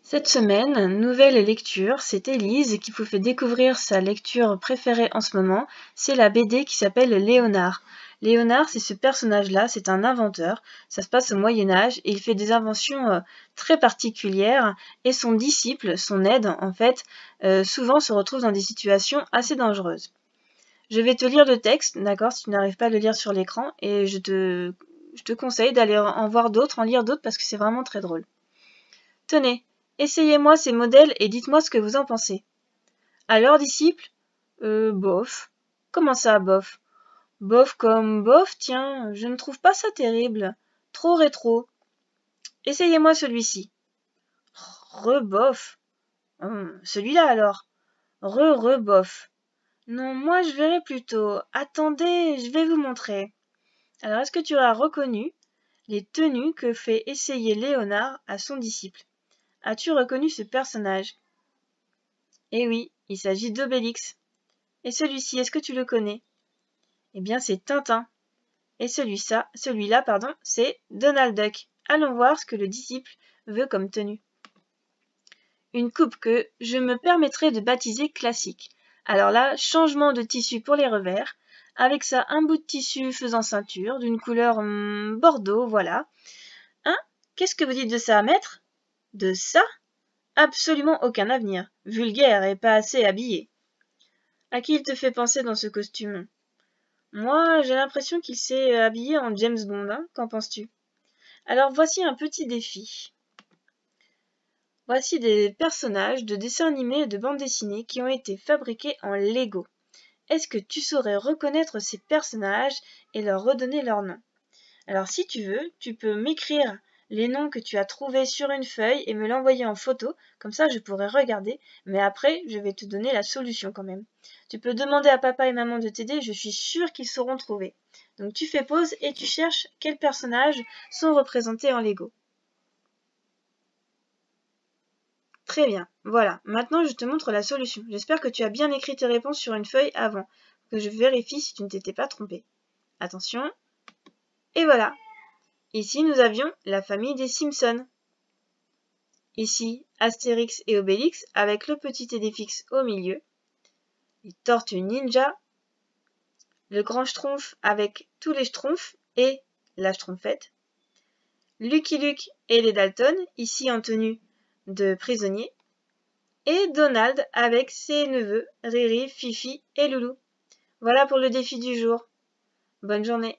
Cette semaine, nouvelle lecture, c'est Élise qui vous fait découvrir sa lecture préférée en ce moment, c'est la BD qui s'appelle Léonard. Léonard, c'est ce personnage-là, c'est un inventeur, ça se passe au Moyen-Âge et il fait des inventions très particulières et son disciple, son aide en fait, souvent se retrouve dans des situations assez dangereuses. Je vais te lire le texte, d'accord, si tu n'arrives pas à le lire sur l'écran et je te conseille d'aller en voir d'autres, en lire d'autres parce que c'est vraiment très drôle. Tenez, essayez-moi ces modèles et dites-moi ce que vous en pensez. Alors, disciple? Bof. Comment ça, bof? Bof comme bof, tiens, je ne trouve pas ça terrible. Trop rétro. Essayez-moi celui-ci. Rebof. Celui-là alors. Rebof. Non, moi je verrais plutôt. Attendez, je vais vous montrer. Alors, est-ce que tu as reconnu les tenues que fait essayer Léonard à son disciple? As-tu reconnu ce personnage? Eh oui, il s'agit d'Obélix. Et celui-ci, est-ce que tu le connais? Eh bien, c'est Tintin. Et celui-là, c'est Donald Duck. Allons voir ce que le disciple veut comme tenue. Une coupe que je me permettrai de baptiser classique. Alors là, changement de tissu pour les revers. Avec ça, un bout de tissu faisant ceinture, d'une couleur bordeaux, voilà. Hein? Qu'est-ce que vous dites de ça, maître? De ça? Absolument aucun avenir. Vulgaire et pas assez habillé. À qui il te fait penser dans ce costume? Moi, j'ai l'impression qu'il s'est habillé en James Bond, hein, qu'en penses-tu? Alors voici un petit défi. Voici des personnages de dessins animés et de bandes dessinées qui ont été fabriqués en Lego. Est-ce que tu saurais reconnaître ces personnages et leur redonner leur nom? Alors si tu veux, tu peux m'écrire les noms que tu as trouvés sur une feuille et me l'envoyer en photo, comme ça je pourrai regarder, mais après je vais te donner la solution quand même. Tu peux demander à papa et maman de t'aider, je suis sûre qu'ils sauront trouver. Donc tu fais pause et tu cherches quels personnages sont représentés en Lego. Très bien, voilà, maintenant je te montre la solution. J'espère que tu as bien écrit tes réponses sur une feuille avant, que je vérifie si tu ne t'étais pas trompé. Attention, et voilà. Ici, nous avions la famille des Simpsons. Ici, Astérix et Obélix avec le petit Édéfix au milieu. Les Tortues Ninja. Le grand Schtroumpf avec tous les Schtroumpfs et la Schtroumpfette. Lucky Luke et les Dalton, ici en tenue de prisonnier. Et Donald avec ses neveux, Riri, Fifi et Loulou. Voilà pour le défi du jour. Bonne journée.